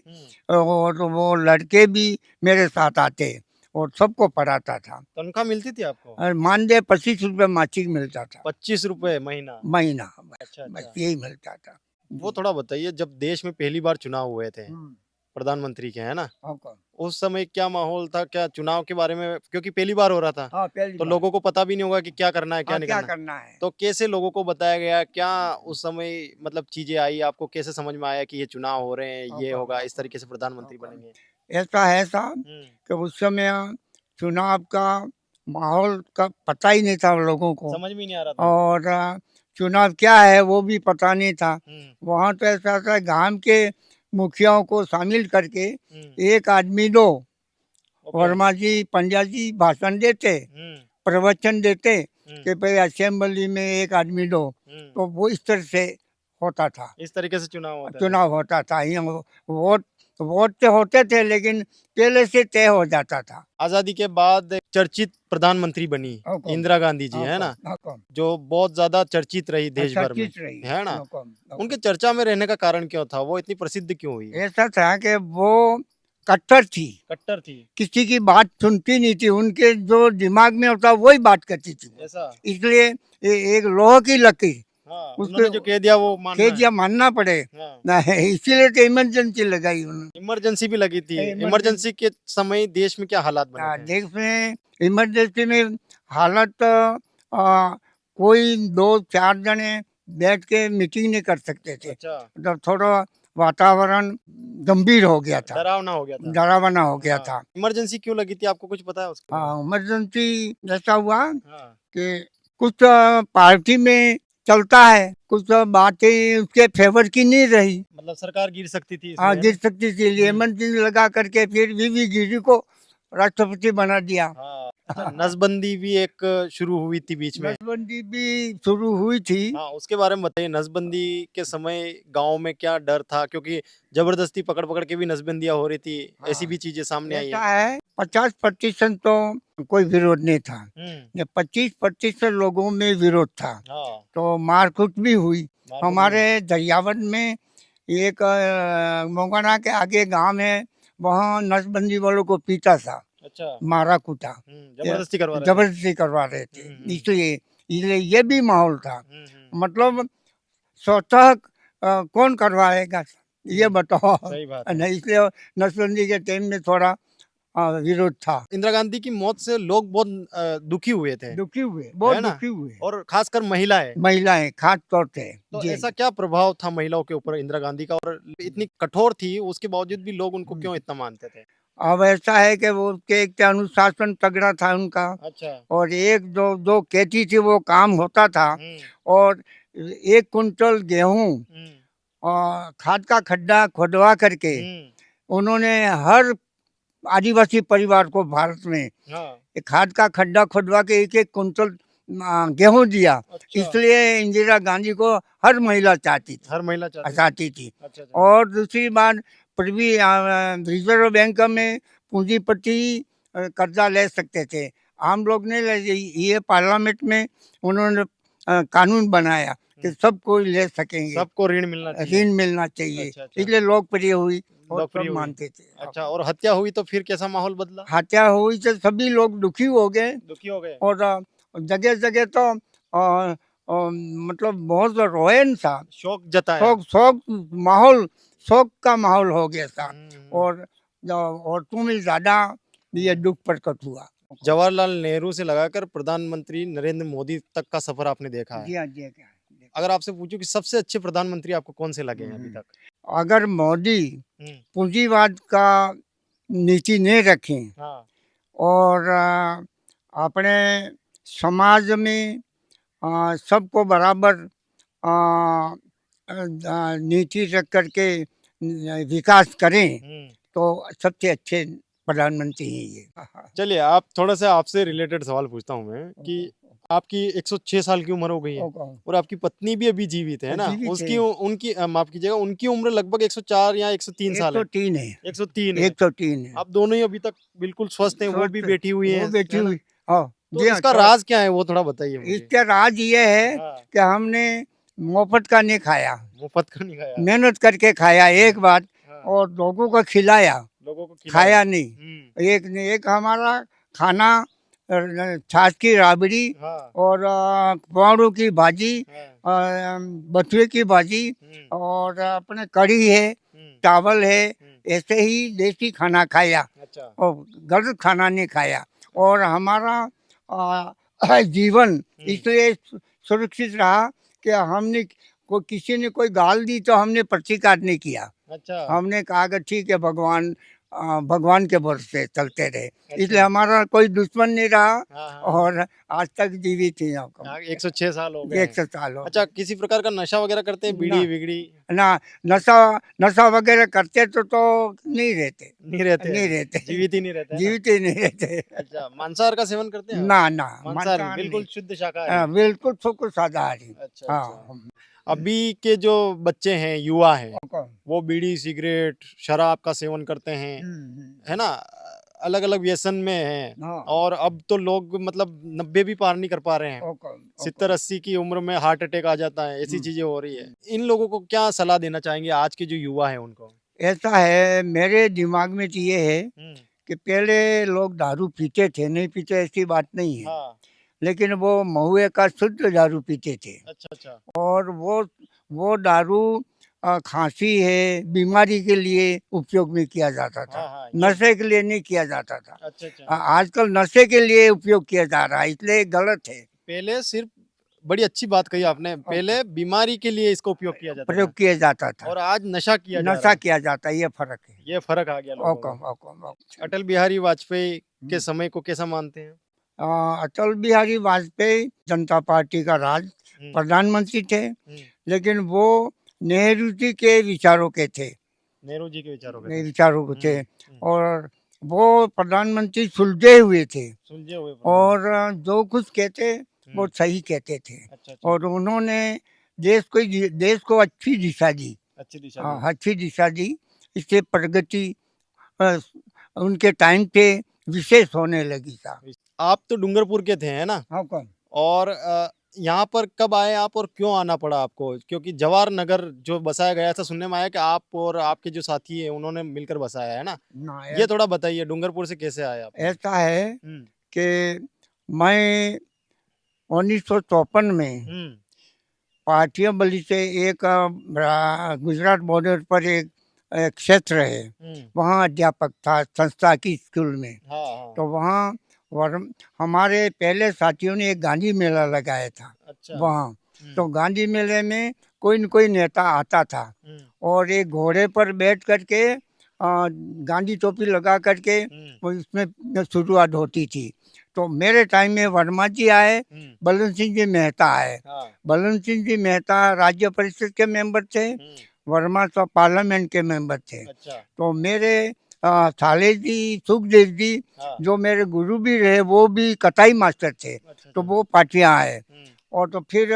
और वो लड़के भी मेरे साथ आते और सबको पढ़ाता था। तनख्वाह मिलती थी आपको? और मानदेय 25 रुपये मासिक मिलता था, 25 रुपए महीना? महीना, अच्छा, बस अच्छा। यही मिलता था। वो थोड़ा बताइए, जब देश में पहली बार चुनाव हुए थे, हम्म, प्रधानमंत्री के, है ना? हाँ, उस समय क्या माहौल था? क्या चुनाव के बारे में, क्योंकि पहली बार हो रहा था, पहली तो बार। लोगों को पता भी नहीं होगा कि क्या करना है, क्या नहीं क्या करना। करना है। तो कैसे लोगों को बताया गया? क्या उस समय मतलब चीजें आई आपको? कैसे समझ में आया कि ये चुनाव हो रहे हैं, ये होगा, इस तरीके से प्रधानमंत्री बनेंगे? ऐसा है साहब कि उस समय चुनाव का माहौल का पता ही नहीं था लोगों को, समझ में नहीं आ रहा था। और चुनाव क्या है वो भी पता नहीं था। वहाँ तो ऐसा था, गांव के मुखियाओं को शामिल करके एक आदमी दो, वर्मा जी, पंड्या जी भाषण देते, प्रवचन देते कि भाई असेंबली में एक आदमी दो, तो वो इस तरह से होता था, इस तरीके से चुनाव होता था। यहाँ वोट वोट तो होते थे, लेकिन पहले से तय हो जाता था। आजादी के बाद चर्चित प्रधानमंत्री बनी हुकुम। इंदिरा गांधी जी, है ना, हुकुम। जो बहुत ज्यादा चर्चित रही देश भर में, चर्चित रही है ना। हुकुम, हुकुम। उनके चर्चा में रहने का कारण क्यों था, वो इतनी प्रसिद्ध क्यों हुई? ऐसा था कि वो कट्टर थी, कट्टर थी, किसी की बात सुनती नहीं थी, उनके जो दिमाग में होता वही बात करती थी वो। ऐसा। इसलिए एक लोह की लकीर हाँ, उसके उन्होंने जो कह दिया वो मानना है। खेदिया मानना पड़े हाँ। ना, इसीलिए तो इमरजेंसी लगाई उन्होंने। इमरजेंसी भी लगी थी। इमरजेंसी इमरजेंसी के समय देश में क्या हालात बने थे? देश में इमरजेंसी में हालत कोई 2-4 जने बैठ के मीटिंग नहीं कर सकते थे, अच्छा, मतलब थोड़ा वातावरण गंभीर हो गया था, डरावना हो गया था। डरावना हो गया हाँ। था। इमरजेंसी क्यों लगी थी, आपको कुछ पता है उसके बारे में? इमरजेंसी ऐसा हुआ हाँ, कि कुछ पार्टी में चलता है, कुछ बातें उसके फेवर की नहीं रही, मतलब सरकार गिर सकती थी इसलिए, है गिर ना? सकती थी, इसलिए इमरजेंसी लगा करके फिर वीवी गिरी को राष्ट्रपति बना दिया। हाँ, अच्छा, नसबंदी भी एक शुरू हुई थी बीच में। नसबंदी भी शुरू हुई थी। हाँ, उसके बारे में बताइए। नसबंदी के समय गाँव में क्या डर था? क्योंकि जबरदस्ती पकड़-पकड़ के भी नसबंदियाँ हो रही थी। ऐसी भी चीज़ें सामने आई ऐसा हैं। है 50% तो कोई विरोध नहीं था, हुँ, ये 25% लोगों में विरोध था, हाँ, तो मारकूट भी हुई। मारकूट भी हमारे दरियावद में एक मोगना के आगे गांव है, वहाँ नसबंदी वालों को पीटा था, अच्छा, मारा कूटा, जबरदस्ती करवा रहे थे। जबरदस्ती करवा रहे थे। इसलिए इसलिए ये भी माहौल था, मतलब स्वतः कौन करवाएगा, ये बताओ। सही बात है। नहीं, इसलिए नसबंदी के टाइम में थोड़ा विरोध था। इंदिरा गांधी की मौत से लोग बहुत दुखी हुए थे, दुखी हुए, बहुत है ना? दुखी हुए, और खासकर महिलाएं। महिलाएं खास तौर से। तो जी। ऐसा क्या प्रभाव था महिलाओं के ऊपर इंदिरा गांधी का, और इतनी कठोर थी उसके बावजूद भी लोग उनको क्यों इतना मानते थे? अब ऐसा है कि वो के एक तो अनुशासन तगड़ा था उनका, अच्छा। और एक जो जो कहती थी वो काम होता था, और 1 कुंटल गेहूं खाद का खड्डा खोदवा करके उन्होंने हर आदिवासी परिवार को भारत में हाँ, एक खाद का खड्डा खोदवा के 1-1 कुंटल गेहूं दिया। अच्छा। इसलिए इंदिरा गांधी को हर महिला चाहती थी, हर महिला चाहती थी। चाहती थी। अच्छा, अच्छा। और दूसरी बात, रिजर्व बैंक में पूंजीपति कर्जा ले सकते थे, आम लोग नहीं ले। ये पार्लियामेंट में उन्होंने कानून बनाया कि सब कोई ले सकेंगे, सबको ऋण मिलना चाहिए। ऋण मिलना चाहिए, अच्छा, अच्छा। इसलिए लोकप्रिय हुई और लोकप्रिय सब हुई। मानते थे। अच्छा, और हत्या हुई तो फिर कैसा माहौल बदला? हत्या हुई तो सभी लोग दुखी हो गए, दुखी हो गए। और जगह जगह तो मतलब बहुत रोयन था, शोक जताया। शोक शोक माहौल, शोक का माहौल हो गया था, हम्म। और औरतों में ज्यादा ये दुख प्रकट हुआ। जवाहरलाल नेहरू से लगाकर प्रधानमंत्री नरेंद्र मोदी तक का सफर आपने देखा है। जी हाँ, जी हाँ, जी हाँ। अगर आपसे पूछूं कि सबसे अच्छे प्रधानमंत्री आपको कौन से लगे हैं अभी तक? अगर मोदी हम्म, पूंजीवाद का नीति नहीं रखें, हाँ, और अपने समाज में सबको बराबर नीति रख करके विकास करें, तो सबसे अच्छे प्रधानमंत्री हैं ये। चलिए, आप थोड़ा सा आपसे रिलेटेड सवाल पूछता हूँ मैं कि आपकी 106 साल की उम्र हो गई है, और आपकी पत्नी भी अभी जीवित है ना? जीवित उसकी है। उनकी माफ कीजिएगा, उनकी उम्र लगभग 104 या 103 साल है। 103 है, 103 है। 103 है। आप दोनों ही अभी तक बिल्कुल स्वस्थ हैं, वो भी स्वस्थ, बैठी हुई वो हैं, बैठी है ना? हुई। हाँ, तो जी हाँ, इसका राज क्या है, वो थोड़ा बताइए मुझे। इसका राज ये है हाँ, कि हमने मुफ्त का नहीं खाया, मुफ्त का नहीं खाया। मेहनत करके खाया एक बात, हाँ, और लोगों को खिलाया, लोगों को खिलाया। खाया नहीं। एक ने एक हमारा खाना छाछ की राबड़ी, हाँ, और पुआड़ों की भाजी, हाँ, बथुए की भाजी, और अपने कढ़ी है, चावल है, ऐसे ही देसी खाना खाया, अच्छा, और गलत खाना नहीं खाया। और हमारा जीवन इसलिए सुरक्षित रहा कि हमने किसी ने कोई गाल दी तो हमने प्रतिकार नहीं किया, अच्छा, हमने कहा कि ठीक है, भगवान भगवान के भरोसे चलते रहे, इसलिए अच्छा। हमारा कोई दुश्मन नहीं रहा, हाँ, हाँ, और आज तक जीवित ही हैं। 106 साल हो गए हैं। 100 साल हो अच्छा, गए। किसी प्रकार का नशा वगैरह करते हैं, ना, बीड़ी विगड़ी? ना, नशा नशा वगैरह करते तो नहीं रहते, नहीं रहते नहीं हैं, रहते, जीवित ही नहीं रहते हैं ना? जीवित ही नहीं रहते। अच्छा, मांसाहार का सेवन करते हैं आप? ना ना, मांसाहारी, मांसाहार बिल्कुल नहीं, शुद्ध शाकाहारी। बिल्कुल सबको शाकाहारी। अच्छा, अच्छा। हाँ, अभी के जो बच्चे हैं, युवा हैं, कौन? वो बीड़ी, सिगरेट, शराब का सेवन करते हैं, है ना? अलग अलग व्यसन में हैं हाँ और अब तो लोग मतलब 90 भी पार नहीं कर पा रहे हैं। ओके 70-80 की उम्र में हार्ट अटैक आ जाता है, ऐसी हम्म। चीजें हो रही है। इन लोगों को क्या सलाह देना चाहेंगे आज के जो युवा है उनको? ऐसा है मेरे दिमाग में तो ये है हम्म, कि पहले लोग दारू पीते थे, नहीं पीते ऐसी बात नहीं है, हाँ, लेकिन वो महुए का शुद्ध दारू पीते थे। अच्छा अच्छा, और वो दारू खांसी है, बीमारी के लिए उपयोग में किया जाता था, हाँ हाँ, ये नशे के लिए नहीं किया जाता था। अच्छा अच्छा। आजकल नशे के लिए उपयोग किया जा रहा है, इसलिए गलत है। पहले सिर्फ बड़ी अच्छी बात कही आपने, पहले बीमारी के लिए इसको उपयोग किया जाता प्रयोग था किया जाता था, और आज नशा किया जा रहा नशा है। किया जाता है, ये फर्क है। ये फर्क आ गया लोगों ओके में। ओके अटल बिहारी वाजपेयी के समय को कैसा मानते हैं? अटल बिहारी वाजपेयी जनता पार्टी का राज हम्म, प्रधानमंत्री थे, हम्म, लेकिन वो नेहरू जी के विचारों के थे, नेहरू जी के विचारों के थे। नए विचारों के थे। हम्म, और वो प्रधानमंत्री सुलझे हुए थे सुलझे हुए और प्रधानमंत्री। जो कुछ कहते वो हम्म, सही कहते थे। अच्छा अच्छा, और उन्होंने देश को अच्छी दिशा दी, अच्छी दिशा दी। अच्छी दिशा दी। इससे प्रगति अ, उनके टाइम पे विशेष होने लगी था। आप तो डूंगरपुर के थे, है ना? हाँ कौन और यहाँ पर कब आए आप और क्यों आना पड़ा आपको? क्योंकि जवाहर नगर जो बसाया गया था, सुनने में आया कि आप और आपके जो साथी हैं उन्होंने मिलकर बसाया है ना? ना ये थोड़ा बताइए डूंगरपुर से कैसे आए आप? ऐसा है हुँ, कि मैं 1954 में हुँ, पाटियाबली से एक गुजरात बॉर्डर पर एक क्षेत्र है, हुँ, वहाँ अध्यापक था संस्था की स्कूल में। हाँ, हाँ, तो वहाँ वर हमारे पहले साथियों ने एक गांधी मेला लगाया था अच्छा, वहाँ। हुँ, तो गांधी मेले में कोई न कोई नेता आता था हुँ, और एक घोड़े पर बैठ करके गांधी टोपी लगा करके हुँ, वो इसमें शुरुआत होती थी। तो मेरे टाइम में वर्मा जी आए, हुँ, बलवंत सिंह जी मेहता आए। हाँ, बलवंत सिंह जी मेहता राज्य परिषद के मेंबर थे, हुँ, वर्मा साहब पार्लियामेंट के मेंबर थे। अच्छा, तो मेरे साले जी सुखदेव जी हाँ, जो मेरे गुरु भी रहे वो भी कताई मास्टर थे। अच्छा, तो अच्छा, वो पार्टियाँ आए हुँ, और तो फिर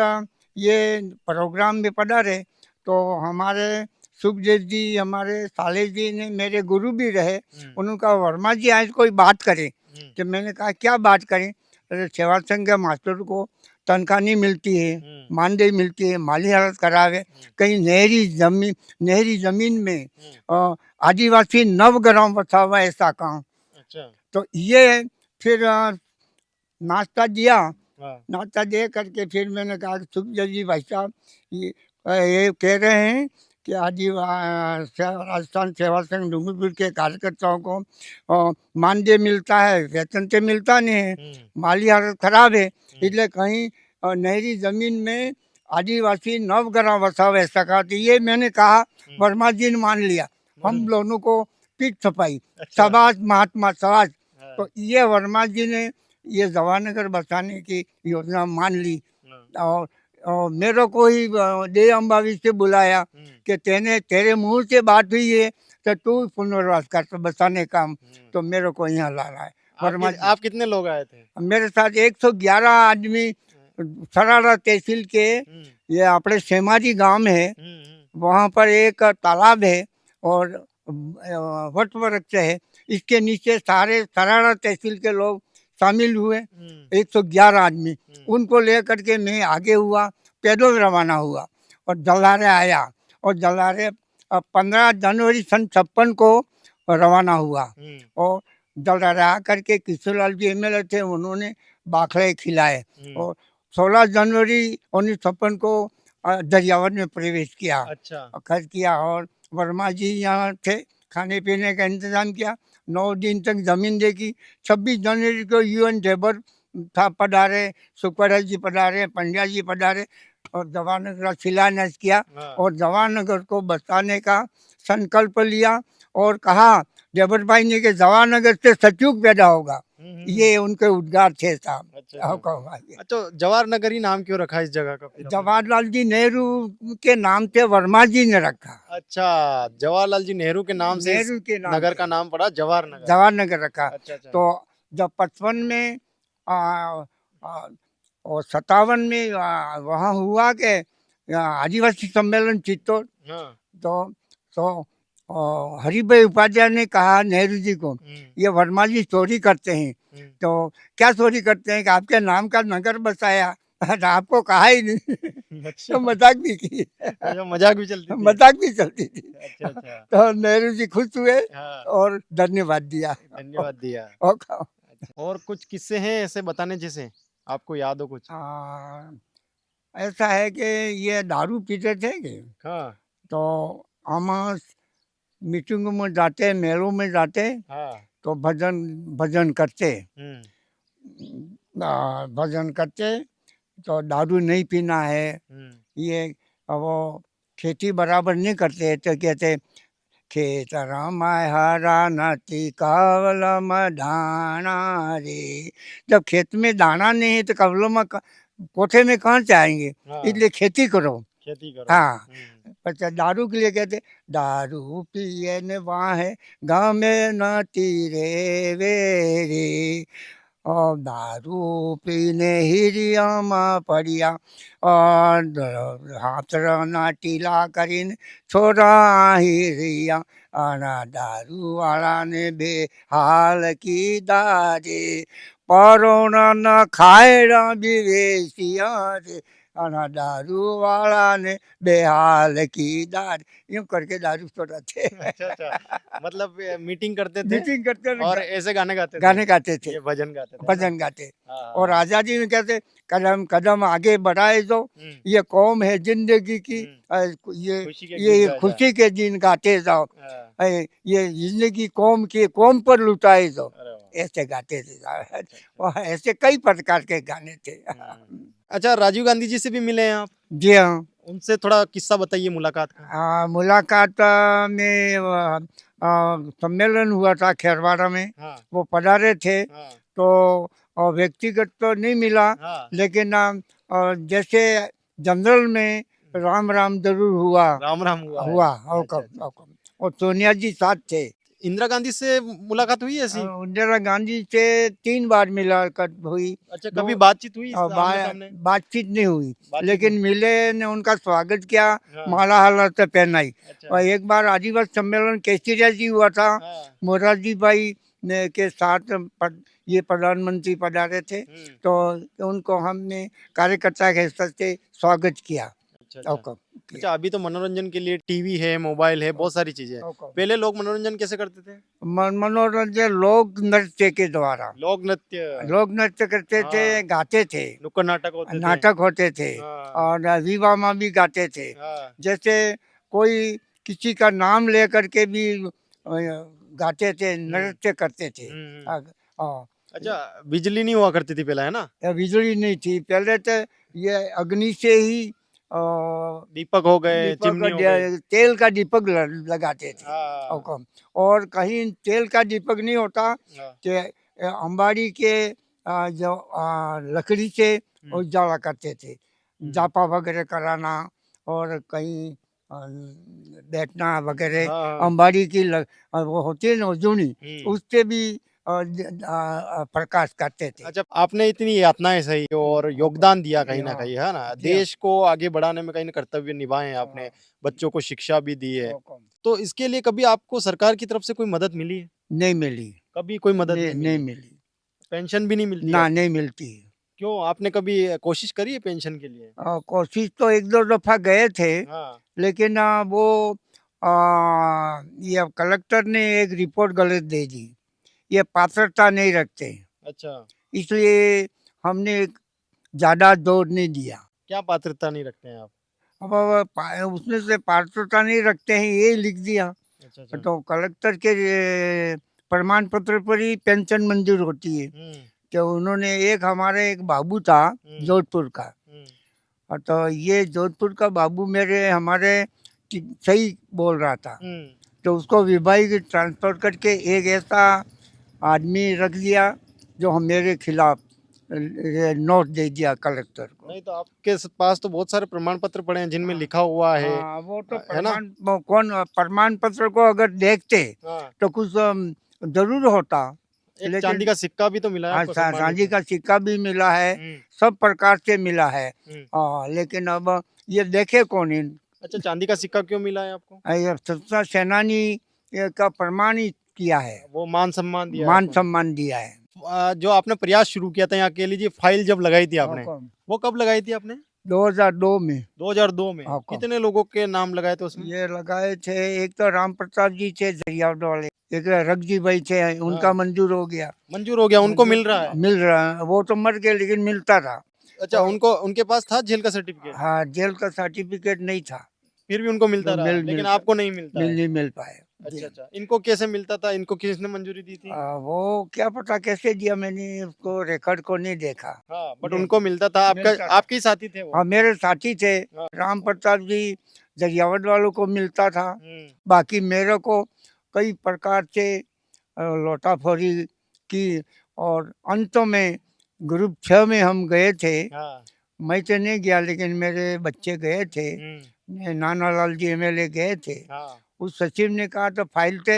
ये प्रोग्राम में पधारे। तो हमारे सुखदेव जी हमारे साले जी ने मेरे गुरु भी रहे। हुँ, उन्होंने कहा वर्मा जी आज कोई बात करें। हुँ, तो मैंने कहा क्या बात करें? अरे सेवा संघ के मास्टर को तनख्वाह नहीं मिलती है, हुँ, मानदेय मिलती है, माली हालत खराब है। हुँ, कहीं नहरी जमीन में हुँ, आदिवासी नवग्राम बसा हुआ है, ऐसा कहा। अच्छा, तो ये फिर नाश्ता दिया, हाँ, नाश्ता दे करके फिर मैंने कहा कि सुखदेव जी भाई साहब ये कह रहे हैं कि राजस्थान सेवा संघ डूंगरपुर के कार्यकर्ताओं को मानदेय मिलता है, वेतन तो मिलता नहीं है, हुँ, माली हालत खराब है, हुँ, इसलिए कहीं नहरी जमीन में आदिवासी नवग्राम बसा हुआ है, ऐसा कहा। तो ये मैंने कहा, हुँ, वर्मा जी ने मान लिया। हम मान दोनों को पीठ थपाई, अच्छा, शाबाश महात्मा शाबाश। हाँ, तो ये वर्मा जी ने ये जवाहरनगर बसाने की योजना मान ली। हाँ, और मेरे को ही देह अम्बावी से बुलाया हुँ, कि तेरे मुंह से बात हुई है तो तू पुनर्वास कर तो बसाने का। हुँ। तो मेरे को यहाँ ला रहा है वर्मा जी। आप कितने लोग आए थे? मेरे साथ 111 आदमी सराड़ा तहसील के, हुँ, ये अपने सेमाजी गांव है, हुँ, हुँ, वहाँ पर एक तालाब है और वट वृक्ष है, इसके नीचे सारे सराड़ा तहसील के लोग शामिल हुए, हुँ, 111 आदमी। हुँ, उनको लेकर के मैं आगे हुआ, पैदल रवाना हुआ और जलारे आया। और जलारे 15 जनवरी सन 56 को रवाना हुआ। हुँ, और जलारे आकर के किशोरलाल जी एमएलए थे, उन्होंने बाखड़े खिलाए। हुँ, और 16 जनवरी 1956 को दरियावन में प्रवेश किया, अच्छा, खर्च किया। और वर्मा जी यहाँ थे, खाने पीने का इंतजाम किया, 9 दिन तक जमीन देखी। 26 जनवरी को यूएन टेबर था पधारे, सुखराज जी पधारे, पंड्या जी पधारे और जवाहरनगर का शिलान्यास किया हाँ, और जवाहरनगर को बसाने का संकल्प लिया और कहा जबर भाई ने कि जवाहरनगर से सतयुग पैदा होगा। हुँ, हुँ, ये उनके उद्गार थे साहब। अच्छा, आओ अच्छा। कहो आगे। अच्छा, जवाहर नगर ही नाम क्यों रखा इस जगह का फिर आपने? जवाहरलाल जी नेहरू के नाम से वर्मा जी ने रखा, अच्छा, जवाहरलाल जी नेहरू के नाम से इस नेहरू के नाम नगर से का नाम पड़ा जवाहर नगर। जवाहरनगर रखा। अच्छा, अच्छा। तो जब 55 में आ, आ, और 57 में वहाँ हुआ कि आदिवासी सम्मेलन चित्तौड़। हाँ, तो और हरि भाई उपाध्याय ने कहा नेहरू जी को, ये वर्मा जी चोरी करते हैं। तो क्या चोरी करते हैं कि आपके नाम का नगर बसाया और आपको कहा ही नहीं। अच्छा। तो मजाक भी की। अच्छा, मजाक भी चलती थी। मजाक भी चलती थी। अच्छा अच्छा। तो नेहरू जी खुश हुए हाँ, और धन्यवाद दिया। धन्यवाद दिया। और कहा, अच्छा, और कुछ किस्से हैं ऐसे बताने जैसे आपको याद हो कुछ? आ, ऐसा है कि ये दारू पीते थे कि, हाँ तो हम मीटिंगों में जाते, मेलों में जाते, हाँ। तो भजन भजन करते, हम्म। भजन करते, तो दारू नहीं पीना है। हम्म। ये वो खेती बराबर नहीं करते तो कहते, खेत रामाय हरा नती कवलम दाना रे। जब खेत में दाना नहीं है तो कवलम कोठे में कहाँ से आएंगे, हाँ, इसलिए खेती करो। खेती करो। हाँ, अच्छा दारू के लिए कहते, दारू पिए न वाहे गाँव में न तीरे वेरे, और दारू पीने हिरियामा पड़िया, और हाथ रना टीला करीन छोरा हिरिया, आना दारू वाला ने बेहाल की दारे, परोना न खाए रा विवेशिया रे, आना दारू वाला ने बेहाल की दारे, यूं करके दारू छोड़ाते। अच्छा अच्छा। मतलब मीटिंग करते थे मीटिंग करते थे, और ऐसे गाने गाते थे। गाने गाते थे, ये भजन गाते थे, है ना? भजन गाते। हाँ और हाँ। आज़ादी में कहते, कदम कदम आगे बढ़ाए दो, हम्म, ये कौम है जिंदगी की, ये खुशी के गीत ये गा जा। खुशी के दिन गाते जाओ, हाँ, ये जिंदगी कौम की, कौम पर लुटाए दो, अरे वाह। ऐसे गाते थे साहब। अच्छा अच्छा। और ऐसे कई प्रकार के गाने थे। अच्छा, राजीव गांधी जी से भी मिले हैं आप? जी हाँ। उनसे थोड़ा किस्सा बताइए मुलाकात का। मुलाकात में सम्मेलन हुआ था खेरवाड़ा में, हाँ वो पधारे थे। हाँ तो व्यक्तिगत तो नहीं मिला, हाँ। लेकिन जैसे जनरल में राम राम जरूर हुआ। राम राम हुआ है। हुआ अच्छा अच्छा। और सोनिया जी साथ थे। इंदिरा गांधी से मुलाकात हुई ऐसी? इंदिरा गांधी से 3 बार मुलाकात हुई। अच्छा, दो कभी बातचीत हुई आमने सामने? बातचीत नहीं हुई, बातचीत लेकिन नहीं। मिले ने उनका स्वागत किया, हाँ माला हालत पहनाई। अच्छा। और एक बार आदिवासी सम्मेलन केसरिया जी हुआ था, हाँ। मोरारजी भाई ने के साथ ये प्रधानमंत्री पधारे थे, हम्म। तो उनको हमने कार्यकर्ता के हिसाब से स्वागत किया। अच्छा अच्छा। ओके किया। अच्छा, अभी तो मनोरंजन के लिए टीवी है, मोबाइल है, बहुत सारी चीजें हैं। ओके। पहले लोग मनोरंजन कैसे करते थे? मनोरंजन लोक नृत्य के द्वारा, लोक नृत्य। लोक नृत्य करते थे, हाँ। गाते थे, नुक्कड़ नाटक होते थे। नाटक होते थे, हाँ और विवाह में भी गाते थे। हाँ। जैसे कोई किसी का नाम ले करके भी गाते थे, नृत्य करते थे। हम्म। अ, अ, अच्छा, बिजली नहीं हुआ करती थी पहले, है ना? बिजली नहीं थी पहले, तो ये अग्नि से ही दीपक हो गए, दीपक, चिमनी हो गई। तेल का दीपक लगाते थे। हाँ और कहीं तेल का दीपक नहीं होता हाँ। कि अंबाड़ी के जो लकड़ी से उजाला करते थे, जापा वगैरह कराना, और कहीं बैठना वगैरह। हाँ हाँ। अंबाड़ी की वो होती है ना जूनी, हम्म। उससे भी प्रकाश करते थे। अच्छा, आपने इतनी यातनाएं सही और योगदान दिया कहीं ना हाँ, कहीं, है ना? जी हाँ। देश को आगे बढ़ाने में कहीं ना कर्तव्य निभाए हैं आपने, बच्चों को शिक्षा भी दी है। तो इसके लिए कभी आपको सरकार की तरफ से कोई मदद मिली है? नहीं मिली, कभी कोई मदद नहीं नहीं नहीं मिली? मिली, पेंशन भी नहीं मिलती ना आपको? नहीं मिलती। क्यों, आपने कभी कोशिश करी है पेंशन के लिए? कोशिश तो 1-2 दफा गए थे, हाँ लेकिन वो ये कलेक्टर ने एक रिपोर्ट गलत दे दी, ये पात्रता नहीं रखते, अच्छा। इसलिए हमने ज़्यादा जोर नहीं दिया। क्या पात्रता नहीं रखते हैं आप? अब उसमें से पात्रता नहीं रखते हैं ये लिख दिया, अच्छा अच्छा। तो कलेक्टर के प्रमाण पत्र पर ही पेंशन मंजूर होती है। हम्म तो उन्होंने एक, हमारे एक बाबू था जोधपुर का, हम्म। तो ये जोधपुर का बाबू मेरे हमारे सही बोल रहा था, हम्म। तो उसको विभाग ट्रांसफर करके एक ऐसा आदमी रख दिया जो हम मेरे खिलाफ नोट दे दिया कलेक्टर को। नहीं तो आपके पास तो बहुत सारे प्रमाण पत्र पड़े हैं जिनमें लिखा हुआ है। हाँ, वो तो है ना? वो कौन प्रमाण पत्र को अगर देखते हाँ। तो कुछ जरूर होता, एक लेकिन चांदी का सिक्का भी तो मिला है हाँ, आपको सम्मान सांझी रूप का सिक्का भी मिला है, में। सब प्रकार से मिला है। हम्म। लेकिन अब ये देखे कौन इन अच्छा, चांदी का सिक्का क्यों मिला है आपको? ये स्वतंत्रता सेनानी का प्रमाणित किया है, वो मान सम्मान दिया है मान आपको? सम्मान दिया है। जो आपने प्रयास शुरू किया था यहाँ के लिए, जी फाइल जब लगाई थी आपने, हुकुम। वो कब लगाई थी आपने? 2002 में 2002 में। हुकुम। कितने लोगों के नाम लगाए थे उसमें? ये लगाए थे, एक तो राम प्रताप जी थे दरियावद वाले, एक रगजी भाई थे, उनका हाँ। मंजूर हो गया। मंजूर हो गया, उनको मिल रहा है? मिल रहा है, वो तो मर गए लेकिन मिलता था। अच्छा, उनको उनके पास था जेल का सर्टिफिकेट? हाँ, जेल का सर्टिफिकेट नहीं था, फिर भी उनको मिलता तो रहा, लेकिन मिलता- आपको नहीं मिलता है? नहीं मिल पाए। अच्छा अच्छा, इनको कैसे मिलता था? इनको किसने मंजूरी दी थी? वो क्या पता कैसे दिया, मैंने उसको रिकॉर्ड को नहीं देखा। हाँ, बट जी। उनको मिलता था। आपका मिलता था। आपके ही साथी थे वो? हाँ, मेरे साथी थे, हाँ। राम प्रताप जी दरियावद वालों को मिलता था, हम्म, बाकी मेरे को कई प्रकार से लोटाफोरी की, और अंत में ग्रुप 6 में हम गए थे। हाँ, मैं तो नहीं गया लेकिन मेरे बच्चे गए थे, नानालाल जी एमएलए गए थे। हाँ, उस सचिव ने कहा तो फाइल तो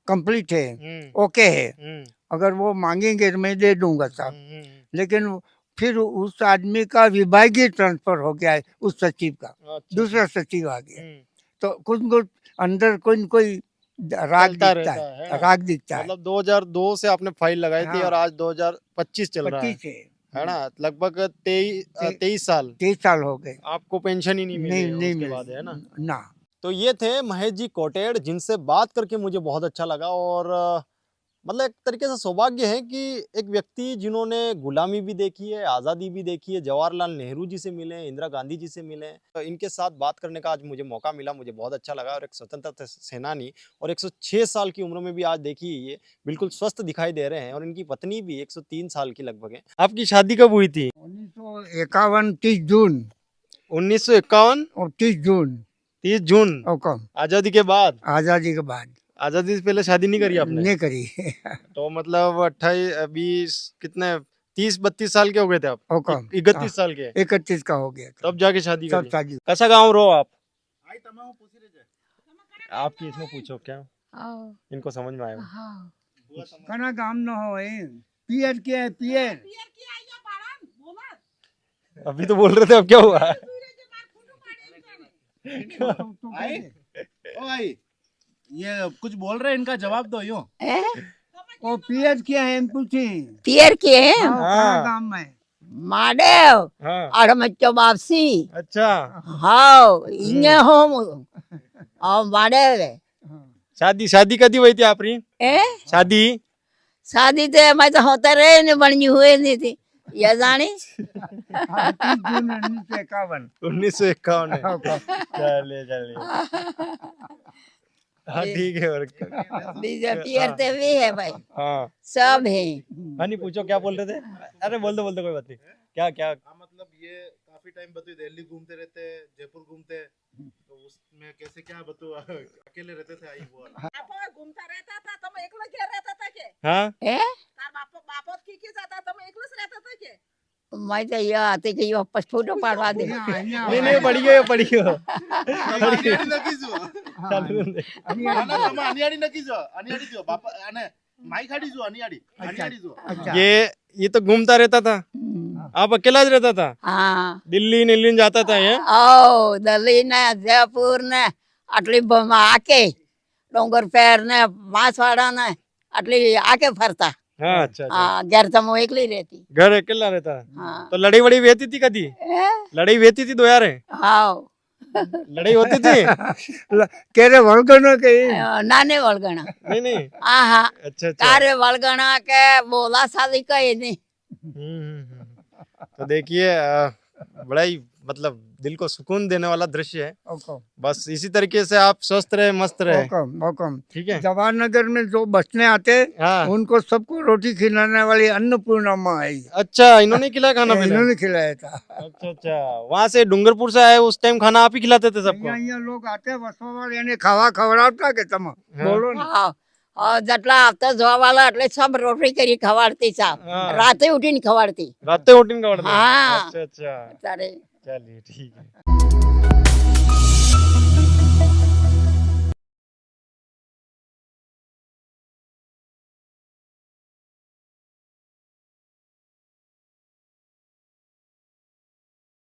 कंप्लीट है, हम्म, ओके है, हम्म, अगर वो मांगेंगे तो मैं दे दूंगा साहब। हम्म, लेकिन फिर उस आदमी का विभागीय ट्रांसफर हो गया है, उस सचिव का अच्छा, दूसरा सचिव आ गया, हम्म, तो कुछ अंदर कोई न कोई राग चलता दिखता रहता है, है। राग दिखता है। मतलब 2002 से आपने फाइल लगाई थी हाँ। और आज 2025 चल रहा 25 है ना? लगभग 23 साल 23 साल हो गए, आपको पेंशन ही नहीं मिली है नहीं उसके बाद, है ना? ना। तो ये थे महेश जी कोटेड़, जिनसे बात करके मुझे बहुत अच्छा लगा। और मतलब एक तरीके से सौभाग्य है कि एक व्यक्ति जिन्होंने गुलामी भी देखी है, आज़ादी भी देखी है, जवाहरलाल नेहरू जी से मिले, इंदिरा गांधी जी से मिले, तो इनके साथ बात करने का आज मुझे मौका मिला, मुझे बहुत अच्छा लगा। और एक स्वतंत्रता सेनानी, और 106 साल की उम्र में भी आज देखिए ये बिल्कुल स्वस्थ दिखाई दे रहे हैं। और इनकी पत्नी भी 103 साल की लगभग है। आपकी शादी कब हुई थी? 1951 30 जून 1951 और 30 जून 30 जून और कम आजादी के बाद? आजादी के बाद आजादी से पहले शादी नहीं करी आपने? नहीं करी। तो मतलब 28 20 कितने 30-32 साल के हो गए थे आप? और कम 31 साल के 31 का हो गया था, तब जाके शादी सब करी? शादी। कैसा गाँव रहो आप? आपकी इसमें पूछो क्या, इनको समझ में आएगा? कना काम न हो पियर क्या है, पियर अभी तो बोल रहे थे, अब क्या हुआ? ओ भाई, ये कुछ बोल रहे हैं, इनका जवाब दो। यूं वो पियर क्या है पूछे, पियर के हैं कना काम है। माडेव हाँ, और मच्चो वापसी अच्छा। हाउ इंगे होम और माडेव शादी कदी हुई थी आपकी? ए शादी शादी ते मैं तो होते रहे ने बनी हुए नहीं थी ये जानी 30 जून 1951। 1951 है। चलिए हाँ ठीक है। और बीजे पियर ते भी है भाई, हाँ सब है। हाँ, नहीं पूछो क्या बोल रहे थे? अरे बोल दो कोई बात नहीं। क्या क्या? मतलब ये काफी टाइम बतू दिल्ली घूमते रहते, जयपुर घूमते, तो उसमें कैसे क्या बतू अकेले रहते थे? आई वो घूमता रहता था तो मैं एकलो क्या रहता था के हाँ, ए तार बापोत की जाता तो मैं एकलो से रहता था के मैं तो ये आते कि ये फोटो पाड़वा दे नहीं पढ़ियो नक्की जो अनियाडी नक्की जो अनियाडी जो बापा अने माई खाड़ी जो अनियाडी जो अच्छा, ये तो घूमता रहता था, आप अकेला ही रहता था? हाँ दिल्ली जाता था ये? ओ दिल्ली ने जयपुर ने आटली आके डोंगर पैर ने बांसवाड़ा ने आटली आके फरता। हाँ अच्छा। हाँ घर तो मैं एकली रहती। घर अकेला रहता? हाँ तो लड़ाई वड़ी वेती थी कदी? लड़ाई वेती थी दो यार? हाँ लड़ाई होती थी? कह रहे वलगनो के नाने वलगना नहीं हाँ अच्छा कार्य वलगना के बोला शादी कही नहीं। तो देखिए बड़ा ही मतलब दिल को सुकून देने वाला दृश्य है। बस इसी तरीके से आप स्वस्थ रहे, मस्त रहे। ठीक है। जवाहरनगर में जो बसने आते हाँ। उनको सबको रोटी खिलाने वाली अन्नपूर्णा माँ आई। अच्छा, इन्होंने खिलाया खाना पीना? इन्होंने खिलाया था। अच्छा, वहाँ से डूंगरपुर से आए, उस टाइम खाना आप ही खिलाते थे सबको? यहाँ लोग आते बसवा यानी खावा खवड़ावता के तम बोलो ना। हाँ और जटला हफ्ता जोवा वाला એટલે सब रोटी કરી ખવાડતી સાહેબ हाँ। રાતે ઉઠીને ખવાડતી रातें उठीन का? हाँ। अच्छा તારે चलिए ठीक है।